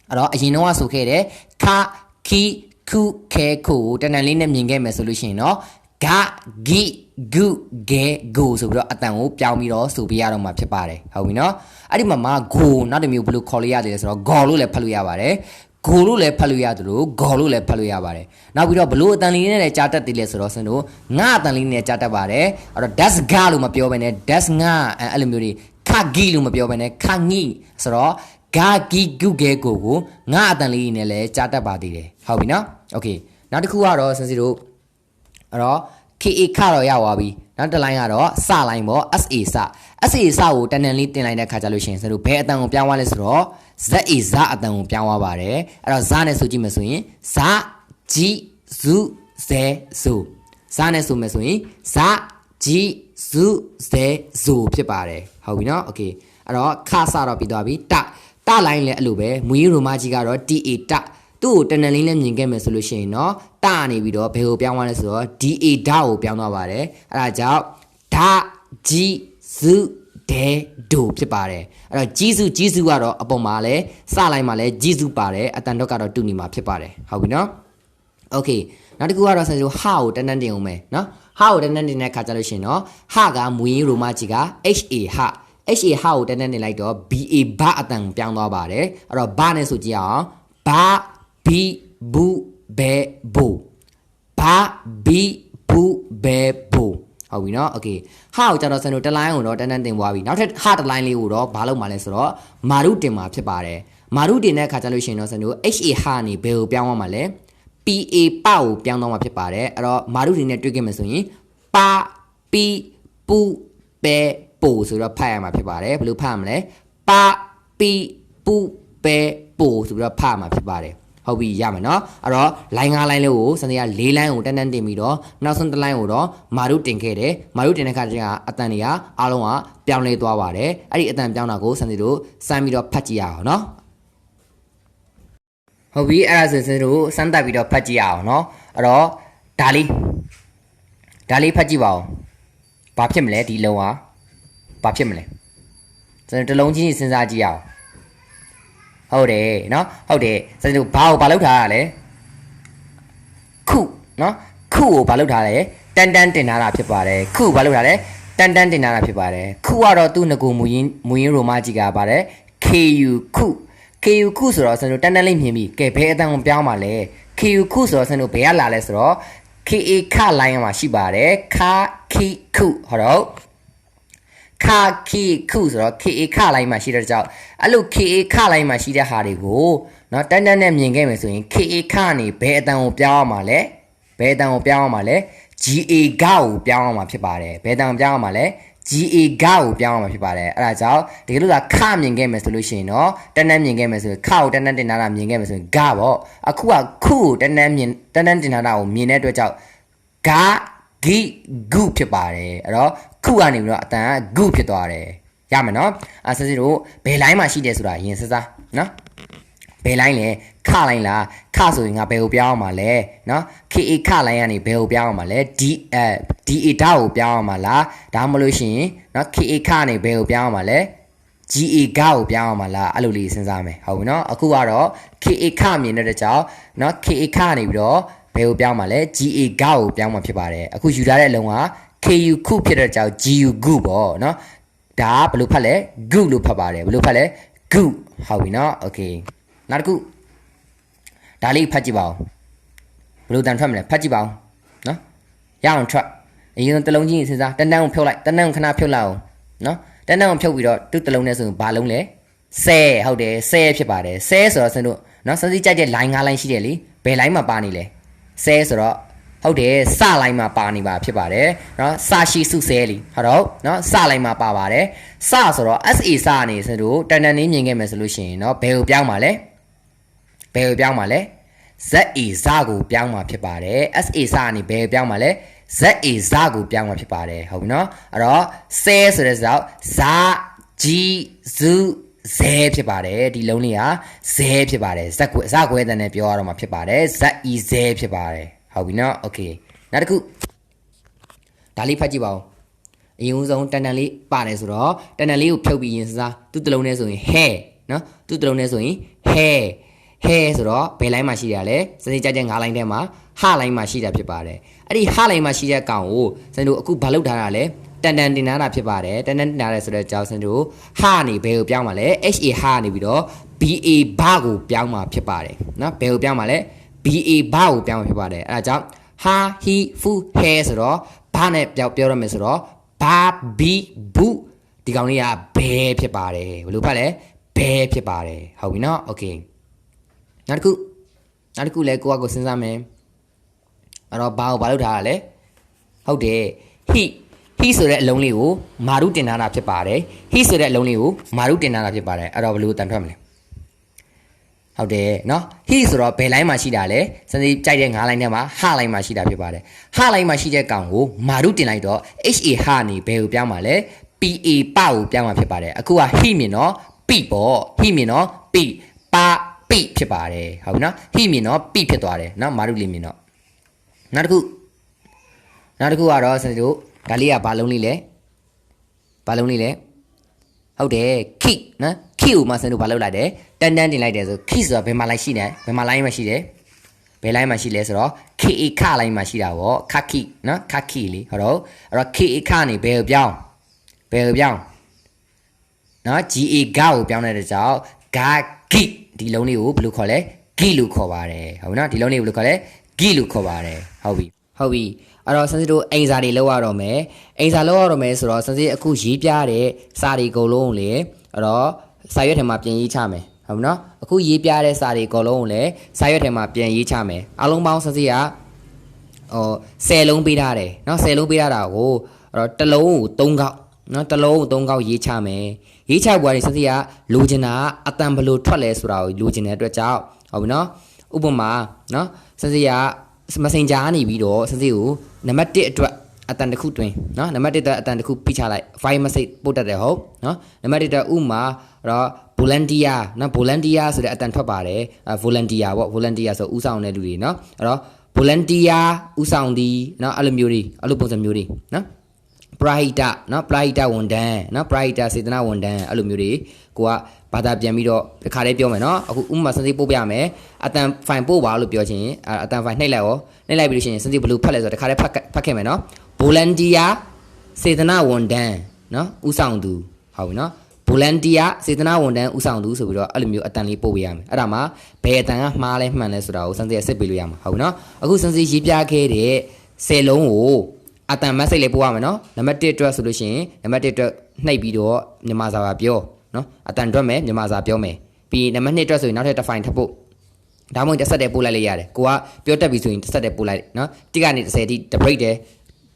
Speaker 1: အဲ့တော့အရင်တော့ဆိုခဲ့တဲ့ခါခီခုခဲကိုတန်တန်လေးနဲ့မြင်ခဲ့မယ်ဆိုလို့ရှိရင်နော်ဂဂီဂုဂေဂိုဆိုပြီးတော့အတန်ကိုပြောင်းပြီးတော့ဆိုပြရတော့မှာဖြစ်ပါတယ်ဟုတ်ပြီနော်အဲ့ဒီမှာဂိုနောက်တစ်မျိုးဘယ်လိုခေါ်လို့ရတယ်ဆိုတော့ဂေါ်လို့လည်းဖတ်လို့ရပါတယ်ဂိုလို့လည်းဖတ်လို့ရတယ်လို့ဂေါ်လို့လည်းဖတ်လို့ရပါတယ်နောက်ပြီးတော့ဘလို့အတန်လေးနဲ့လည်းကြားတတ်သေးလဲဆိုတော့စင်တို့ငါအတန်လေးနဲ့ကြားတတ်ပါတယ်အဲ့တော့ das ga လို့မပြောဘဲနဲ့ das nga အဲ့လိုမျိုးတွေခဂီလို့မပြောဘဲနဲ့ခငီဆိုတော့ဂါဂီဂုဂေကိုငါအတန်လေးနဲ့လည်းကြားတတ်ပါသေးတယ်ဟုတ်ပြီနော်โอเคနောက်တစ်ခုကတော့စင်စီတို့အဲ့တော့ KA ခတော့ရသွားပြီ နောက်တစ်လိုင်းကတော့စလိုင်းပေါ့ SA စ SA စကိုတန်တန်လေးတင်လိုက်တဲ့ခါကျလို့ရှိရင်ဆိုတော့ဘယ်အတန်ကိုပြောင်းသွားလဲဆိုတော့ ZA ဇအတန်ကိုပြောင်းသွားပါတယ်အဲ့တော့ဇနဲ့ဆိုကြည့်မယ်ဆိုရင်ဇကြီးစုဇဲစုဇနဲ့ဆိုမယ်ဆိုရင်ဇကြီးစုဇဲစုဖြစ်ပါတယ်ဟုတ်ပြီနော်โอเคအဲ့တော့ခါစတော့ပြီးသွားပြီတလိုင်းလည်းအဲ့လိုပဲမူရင်းရိုမာကြီးကတော့ TA တသူ့ကိုတန်တန်လေးနဲ့မြင်ခဲ့မယ်ဆိုလို့ရှိရင်เนาะတာနေပြီးတော့ဘယ်ကိုပြောင်းသွားလဲဆိုတော့ DA ဓာတ်ကိုပြောင်းသွားပါတယ်အဲ့ဒါကြောင့်ဓာကြီးစုဒဲဒိုဖြစ်ပါတယ်အဲ့တော့ကြီးစုကတော့အပေါ်မှာလဲစလိုက်မှာလဲကြီးစုပါတယ်အတန်တော့ကတော့တူနေမှာဖြစ်ပါတယ်ဟုတ်ပြီเนาะโอเคနောက်တစ်ခုကတော့ဆက်ဆိုဟာကိုတန်တန်တင်အောင်မယ်เนาะဟာကိုတန်တန်တင်တဲ့ခါကျလို့ရှိရင်เนาะဟာကမူရင်းရိုမာကြီးက HA ဟာ HA ဟာကိုတန်တန်တင်လိုက်တော့ BA ဘာအတန်ပြောင်းသွားပါတယ်အဲ့တော့ဘာနဲ့ဆိုကြည့်အောင်ဘာဘီဘူးဘဲဘူဘာဘီဘူးဘဲဘူဟုတ်ပြီเนาะโอเคဟာကိုကျတော့စံတို့တစ်လိုင်းကိုတော့တန်းတန်းတင်သွားပြီနောက်ထပ်ဟာတစ်လိုင်းလေးကိုတော့ဘာလုပ်မှာလဲဆိုတော့မာရုတင်မှာဖြစ်ပါတယ်မာရုတင်တဲ့အခါကျလို့ရှိရင်တော့စံတို့ HA ဟာနေဘယ်ကိုပြောင်းသွားမှာလဲ PA ပကိုပြောင်းသွားမှာဖြစ်ပါတယ်အဲ့တော့မာရုတင်နဲ့တွေ့ခဲ့မယ်ဆိုရင်ပါပီပူဘဲပိုဆိုတော့ဖတ်ရမှာဖြစ်ပါတယ်ဘယ်လိုဖတ်ရမလဲပါပီပူဘဲပိုဆိုပြီးတော့ဖတ်ရမှာဖြစ်ပါတယ်ဟုတ်ပြီရမယ်เนาะအဲ့တော့လိုင်း9လိုင်းလေးကိုစနေက4လိုင်းကိုတန်းတန်းတင်ပြီးတော့နောက်ဆုံးတစ်လိုင်းကိုတော့မာရုတင်ခဲ့တယ်မာရုတင်တဲ့ခါကျရင်အတန်တွေကအားလုံးကပြောင်းလဲသွားပါတယ်အဲ့ဒီအတန်ပြောင်းတာကိုစနေတို့စမ်းပြီးတော့ဖတ်ကြည့်ရအောင်เนาะဟုတ်ပြီအဲ့ဒါဆိုစနေတို့စမ်းတက်ပြီးတော့ဖတ်ကြည့်ရအောင်เนาะအဲ့တော့ဒါလေးဖတ်ကြည့်ပါဦးဘာဖြစ်မလဲဒီလုံးကဘာဖြစ်မလဲစနေတစ်လုံးချင်းစဉ်းစားကြည့်ရအောင်ဟုတ်တယ်เนาะဟုတ်တယ်စနေတို့ဘာကိုဘာလုပ်ထားရလဲခုเนาะခုကိုဘာလုပ်ထားလဲတန်တန်တင်ထားတာဖြစ်ပါတယ်ခုဘာလုပ်ထားလဲတန်တန်တင်ထားတာဖြစ်ပါတယ်ခုကတော့သူ့ငကိုမူရင်းရိုမာကြီးကပါတယ် KU ခုဆိုတော့စနေတို့တန်တန်လေးမြင်ပြီကဲဘယ်အတန်ကိုပြောင်းပါလဲ KU ခုဆိုတော့စနေတို့ဘယ်ကလာလဲဆိုတော့ KA ခလိုင်းမှာရှိပါတယ်ခခိခုဟုတ်တော့ခါခီခုဆိုတော့ KA ခလိုင်းမှာရှိတဲ့ကြောင့်အဲ့လို KA ခလိုင်းမှာရှိတဲ့ဟာတွေကိုเนาะတန်းတန်းနဲ့မြင်ခဲ့မယ်ဆိုရင် KA ခနေဘယ်အတန်ကိုပြောင်းအောင်မှာလဲဘယ်အတန်ကိုပြောင်းအောင်မှာလဲ GA ဂါကိုပြောင်းအောင်မှာဖြစ်ပါတယ်ဘယ်အတန်ကိုပြောင်းအောင်မှာလဲ GA ဂါကိုပြောင်းအောင်မှာဖြစ်ပါတယ်အဲ့ဒါကြောင့်တကယ်လို့သာခမြင်ခဲ့မယ်ဆိုလို့ရှိရင်เนาะတန်းတန်းမြင်ခဲ့မယ်ဆိုရင်ခကိုတန်းတန်းတင်ထားတာမြင်ခဲ့မယ်ဆိုရင်ဂါပေါ့အခုကခုကိုတန်းတန်းတင်ထားတာကိုမြင်တဲ့အတွက်ကြောင့်ဂါဂီဂုဖြစ်ပါတယ်အဲ့တော့ခုကနေပြီးတော့အတန်ကဂုဖြစ်သွားတယ်ရမယ်နော်အဲဆက်စစ်တို့ဘယ်လိုင်းမှာရှိတယ်ဆိုတာရင်စစားနော်ဘယ်လိုင်းလဲခလိုင်းလားခဆိုရင်ငါဘယ်ကိုပြောင်းအောင်မှာလဲနော် KA ခလိုင်းကနေဘယ်ကိုပြောင်းအောင်မှာလဲ DA ဓာတ်ကိုပြောင်းအောင်မှာလားဒါမှမဟုတ်ရှင်နော် KA ခကနေဘယ်ကိုပြောင်းအောင်မှာလဲ GA ဂါကိုပြောင်းအောင်မှာလားအဲ့လိုလေးစဉ်းစားမယ်ဟုတ်ပြီနော်အခုကတော့ KA ခမြင်တဲ့ကြောင့်နော် KA ခကနေပြီးတော့ဘယ်ကိုပြောင်းမှာလဲ GA ဂါကိုပြောင်းမှာဖြစ်ပါတယ်အခုယူထားတဲ့အလုံးက KU ခုဖြစ်တဲ့ကြောင့် GU ဂုပေါ့နော်ဒါဘယ်လိုဖတ်လဲဂုလို့ဖတ်ပါတယ်ဘယ်လိုဖတ်လဲဂုဟုတ်ပြီနော်โอเคနောက်တစ်ခုဒါလေးဖတ်ကြည့်ပါဦးဘယ်လိုတန်ထွက်မလဲဖတ်ကြည့်ပါဦးနော်ရအောင်ထွက်အရင်တစ်လုံးချင်းစဉ်းစားတန်းတန်းကိုဖြုတ်လိုက်တန်းတန်းကိုခဏဖြုတ်လိုက်အောင်နော်တန်းတန်းကိုဖြုတ်ပြီးတော့သူ့တစ်လုံးနဲ့ဆိုရင်ဘာလုံးလဲဆဲဟုတ်တယ်ဆဲဖြစ်ပါတယ်ဆဲဆိုတော့စင်တို့နော်စစီကြိုက်တဲ့ line 9 line ရှိတယ်လीဘယ် line မှာပါနေလဲဆဲဆိုတော့ဟုတ်တယ်စလိုင်းမှာပါနေပါဖြစ်ပါတယ်เนาะစရှိစုဆဲလီဟုတ်တော့เนาะစလိုင်းမှာပါပါတယ်စဆိုတော့ SA စနေစတို့တန်တန်လေးမြင်ခဲ့မယ်ဆိုလို့ရှိရင်เนาะဘယ်ကိုပြောင်းပါလဲဘယ်ကိုပြောင်းပါလဲ ZA စကိုပြောင်းမှာဖြစ်ပါတယ် SA စနေဘယ်ပြောင်းပါလဲ ZA စကိုပြောင်းမှာဖြစ်ပါတယ်ဟုတ်ပြီเนาะအဲ့တော့ဆဲဆိုတဲ့ဆိုတော့ဇာကြီးစုဇဲဖြစ်ပါတယ်ဒီလုံးလေးဟာဇဲဖြစ်ပါတယ်ဇက်ကွဲတဲ့နဲ့ပြောရတော့မှာဖြစ်ပါတယ် ZE ဇဲဖြစ်ပါတယ်ဟုတ်ပြီနော်โอเคနောက်တစ်ခုဒါလေးဖတ်ကြည့်ပါဦးအရင်ဆုံးတန်တန်လေးပါတယ်ဆိုတော့တန်တန်လေးကိုဖြုတ်ပြီးရင်စားသူ့တလုံးနဲ့ဆိုရင် hair နော်သူ့တလုံးနဲ့ဆိုရင် hair ဆိုတော့ဘယ်လိုင်းမှာရှိရလဲစနေကြတဲ့9လိုင်းထဲမှာဟလိုင်းမှာရှိတာဖြစ်ပါတယ်အဲ့ဒီဟလိုင်းမှာရှိတဲ့ကောင်ကိုစနေတို့အခုဘာလုပ်ထားတာလဲတန်တန်တင်ထားတာဖြစ်ပါတယ်တန်တန်တင်ထားတယ်ဆိုတော့ကြောက်စနေတို့ဟနေဘယ်ကိုပြောင်းမှာလဲ HA ဟနေပြီးတော့ BA ဘာကိုပြောင်းမှာဖြစ်ပါတယ်နော်ဘယ်ကိုပြောင်းမှာလဲBA ဘာကိုပြောင်းမှာဖြစ်ပါတယ်အဲ့ဒါကြောင့်ဟာဟီဖူဟဲဆိုတော့ဘာနဲ့ပြောရမယ်ဆိုတော့ဘာဘီဘူးဒီကောင်လေးကဘဲဖြစ်ပါတယ်ဘယ်လိုဖတ်လဲဘဲဖြစ်ပါတယ်ဟုတ်ပြီနော်โอเคနောက်တစ်ခုလဲကိုကစဉ်းစားမယ်အဲ့တော့ဘာကိုဘာလုပ်ထားရလဲဟုတ်တယ်ဟီ he ဆိုတဲ့အလုံးလေးကိုမာရုတင်ထားတာဖြစ်ပါတယ် he ဆိုတဲ့အလုံးလေးကိုမာရုတင်ထားတာဖြစ်ပါတယ်အဲ့တော့ဘယ်လိုတန်ထွက်မလဲဟုတ်တယ်เนาะ he ဆိုတော့ဘယ် line မှာရှိတာလဲစနေကြိုက်တဲ့9 line ထဲမှာ ha line မှာရှိတာဖြစ်ပါတယ် ha line မှာရှိတဲ့ကောင်ကိုမာရုတင်လိုက်တော့ ha ha နေဘယ်ကိုပြောင်းမှာလဲ pa ပကိုပြောင်းမှာဖြစ်ပါတယ်အခုက he မြင်တော့ pi ပေါ့ he မြင်တော့ pi ပါpi ဖြစ်ပါတယ်ဟုတ်ပြီနော် he မြင်တော့ pi ဖြစ်သွားတယ်เนาะမာရုလေးမြင်တော့နောက်တစ်ခုကတော့စနေတို့ဒါလေးကဘာလုံးလေးလဲဟုတ်တယ် key နော် key ကိုမှစနေတို့ဘာလုပ်လိုက်တယ်တန်းတင်လိုက်တယ်ဆို key ဆိုတာဘယ်မှာလိုက်ရှိနေဘယ်မှာ line မှာရှိတယ်ဘယ် line မှာရှိလဲဆိုတော့ ka ခ line မှာရှိတာပေါ့ kaki နော် kaki လေဟုတ်တော့အဲ့တော့ ka ခနေဘယ်ကိုပြောင်းနော် ga ဂါကိုပြောင်းတဲ့ကြောင့် ga gi ဒီလုံးလေးကိုဘယ်လိုခေါ်လဲ gi လို့ခေါ်ပါတယ်ဟုတ်ပြီနော်ဒီလုံးလေးကိုဘယ်လိုခေါ်လဲ gi လို့ခေါ်ပါတယ်ဟုတ်ပြီအဲ့တော့စင်စစ်တို့အိမ်စာတွေလောက်ရတော့မယ်ဆိုတော့စင်စစ်အခုရေးပြတဲ့စာတွေအကုန်လုံးကိုလေအဲ့တော့စာရွက်ထဲမှာပြင်ရေးချမယ်ဟုတ်ပြီနော်အခုရေးပြတဲ့စာတွေအကုန်လုံးကိုလည်းစာရွက်ထဲမှာပြင်ရေးချမယ်အလုံးပေါင်းစင်စစ်က10လုံးပေးထားတယ်နော်10လုံးပေးထားတာကိုအဲ့တော့တစ်လုံးကို3ခေါက်နော်တစ်လုံးကို3ခေါက်ရေးချမယ်ရေးချပွားတွေစင်စစ်ကလိုချင်တာအတန်ဘယ်လိုထွက်လဲဆိုတာကိုလိုချင်တဲ့အတွက်ကြောင့်ဟုတ်ပြီနော်ဥပမာနော်စင်စစ်ကMessenger နေပြီးတော့စင်စစ်ကိုနံပါတ်1အတွက်အတန်တစ်ခုတွင်နော်နံပါတ်1အတွက်အတန်တစ်ခုဖိချလိုက် file message ပို့တတ်တယ်ဟုတ်နော်နံပါတ်1အတွက်ဥမာတော့ volunteer နော် volunteer ဆိုတဲ့အတန်ထွက်ပါတယ်volunteer ပေါ့ volunteer ဆိုဦးဆောင်တဲ့လူတွေနော်အဲ့တော့ volunteer ဦးဆောင်သည်နော်အဲ့လိုမျိုးတွေအဲ့လိုပုံစံမျိုးတွေနော်ပရာဟိတနော်ပရာဟိတဝန်ထမ်းနော်ပရာဟိတစေတနာဝန်ထမ်းအဲ့လိုမျိုးတွေကိုကဘာသာပြန်ပြီးတော့တစ်ခါတည်းပြောမယ်နော်အခုဥပမာစင်စစ်ပို့ပြမယ်အတန် file ပို့ပါလို့ပြောချင်အတန် file နှိပ်လိုက်ပြီးလို့ရှိရင်စင်စစ်ဘယ်လိုဖတ်လဲဆိုတော့တစ်ခါတည်းဖတ်ခဲ့မယ်နော် volunteer စေတနာဝန်ထမ်းနော်ဦးဆောင်သူဟုတ်ပြီနော် volunteer စေတနာဝန်ထမ်းဦးဆောင်သူဆိုပြီးတော့အဲ့လိုမျိုးအတန်လေးပို့ပေးရမယ်အဲ့ဒါမှဘယ်အတန်ကမှားလဲမှန်လဲဆိုတာကိုစင်စစ်စစ်ပေးလို့ရမှာဟုတ်ပြီနော်အခုစင်စစ်ရေးပြခဲ့တဲ့10လုံးကိုအတန် message လေးပို့ရမယ်နော်နံပါတ်1အတွက်ဆိုလို့ရှိရင်နံပါတ်1အတွက်နှိပ်ပြီးတော့မြန်မာစာပါပြောနော်အတန်တွက်မယ်မြန်မာစာပြောမယ်ပြီးနံပါတ်2အတွက်ဆိုရင်နောက်ထပ်တစ် file ထပ်ပို့ဒါမှမဟုတ်တစ်ဆက်တည်းပို့လိုက်လေရတယ်ကိုကပြောတတ်ပြီဆိုရင်တစ်ဆက်တည်းပို့လိုက်နော်1ကနေ10ထိတစ် break တယ်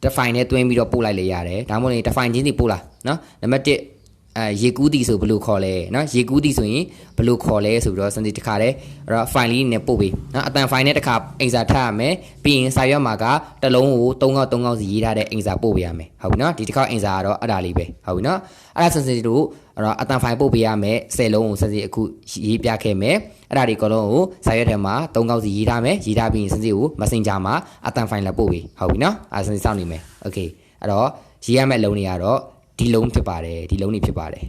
Speaker 1: တစ် file နဲ့တွင်းပြီးတော့ပို့လိုက်လေရတယ်ဒါမှမဟုတ်တစ် file ချင်းစီပို့လာနော်နံပါတ်1ရေကူးတီဆိုဘယ်လိုခေါ်လဲနော်ရေကူးတီဆိုရင်ဘယ်လိုခေါ်လဲဆိုပြီးတော့စမ်းစီတစ်ခါတည်းအဲ့တော့ file လေးနဲ့ပို့ပေးနော်အတန် file နဲ့တစ်ခါအိမ်စာထပ်ရမယ်ပြီးရင်စာရွက်မှာကတစ်လုံးကို3ခေါက်စီရေးထားတဲ့အိမ်စာပို့ပေးရမယ်ဟုတ်ပြီနော်ဒီတစ်ခါအိမ်စာကတော့အဲ့ဒါလေးပဲဟုတ်ပြီနော်အဲ့ဒါစမ်းစီတို့အဲ့တော့အတန် file ပို့ပေးရမယ်10လုံးကိုစမ်းစီအခုရေးပြခဲ့မယ်အဲ့ဒါဒီအကုန်လုံးကိုစာရွက်ထဲမှာ3ခေါက်စီရေးထားမယ်ရေးထားပြီးရင်စမ်းစီကို Messenger မှာအတန် file လာပို့ပေးဟုတ်ပြီနော်အဲ့ဒါစမ်းစီစောင့်နေမယ်โอเคအဲ့တော့ရေးရမယ့်လုံးတွေကတော့ဒီလုံးဖြစ်ပါတယ်ဒီလုံးတွေဖြစ်ပါတယ်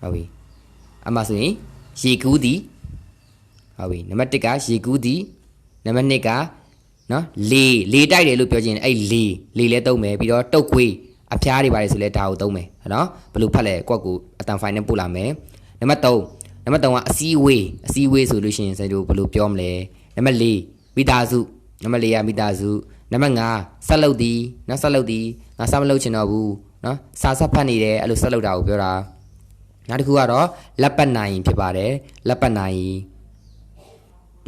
Speaker 1: ဟုတ်ပြီအမှဆိုရင်ရေကူးသည်ဟုတ်ပြီနံပါတ်1ကရေကူးသည်နံပါတ်2ကနော်လေတိုက်တယ်လို့ပြောချင်အဲ့လေလဲသုံးမယ်ပြီးတော့တုတ်ခွေးအဖျားတွေပါတယ်ဆိုလဲဒါကိုသုံးမယ်နော်ဘယ်လိုဖတ်လဲကွက်ကိုအတန် file နဲ့ပို့လာမယ်နံပါတ်3ကအစည်းအဝေးဆိုလို့ရှိရင်ဆိုတော့ဘယ်လိုပြောမလဲနံပါတ်4မိသားစုနံပါတ်4ကမိသားစုနံပါတ်5ဆက်လုပ်သည်နော်ဆက်လုပ်သည်ငါဆက်မလုပ်ချင်တော့ဘူးနော်စာဆက်ဖတ်နေတယ်အဲ့လိုဆက်လုပ်တာကိုပြောတာနောက်တစ်ခုကတော့လက်ပတ်နိုင်ဖြစ်ပါတယ်လက်ပတ်နိုင်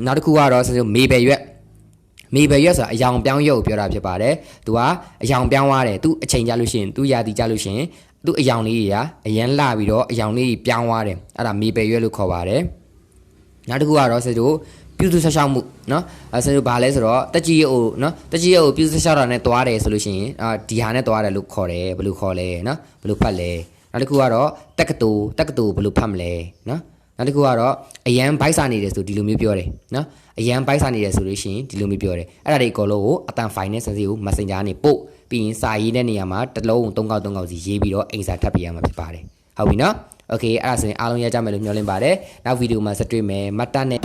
Speaker 1: နောက်တစ်ခုကတော့ဆိုမေဘယ်ရွက်ဆိုတာအယောင်ပြောင်းရွက်ကိုပြောတာဖြစ်ပါတယ်သူကအယောင်ပြောင်းသွားတယ်သူအချိန်ကြလို့ရှိရင်သူရာသီကြလို့ရှိရင်သူအယောင်လေးတွေကအရန်လှပြီးတော့အယောင်လေးတွေပြောင်းသွားတယ်အဲ့ဒါမေဘယ်ရွက်လို့ခေါ်ပါတယ်နောက်တစ်ခုကတော့ဆိုတော့ပြုစုဆက်ရှောက်မှုเนาะဆိုတော့ဘာလဲဆိုတော့တက်ကြီးကိုเนาะတက်ကြီးကိုပြုစုဆက်ရှောက်တာနဲ့တွားတယ်ဆိုလို့ရှိရင်ဒီဟာနဲ့တွားတယ်လို့ခေါ်တယ်ဘယ်လိုခေါ်လဲเนาะဘယ်လိုဖတ်လဲနောက်တစ်ခုကတော့တက္ကသိုလ်ဘယ်လိုဖတ်မလဲเนาะနောက်တစ်ခုကတော့အရန်ဘိုက်စာနေတယ်ဆိုဒီလိုမျိုးပြောတယ်เนาะအရန်ဘိုက်စာနေတယ်ဆိုလို့ရှိရင်ဒီလိုမျိုးပြောတယ်အဲ့ဒါတွေအကုန်လုံးကိုအတန် file နဲ့စစီကို Messenger နဲ့ပို့ပြီးရင်စာရေးတဲ့နေရာမှာတစ်လုံး3ခေါက်စီရေးပြီးတော့အိမ်စာထပ်ပေးရမှာဖြစ်ပါတယ်ဟုတ်ပြီเนาะโอเคအဲ့ဒါဆိုရင်အားလုံးရကြမယ်လို့မျှော်လင့်ပါတယ်နောက်ဗီဒီယိုမှာဆက်တွေ့မယ်မတ်တနဲ့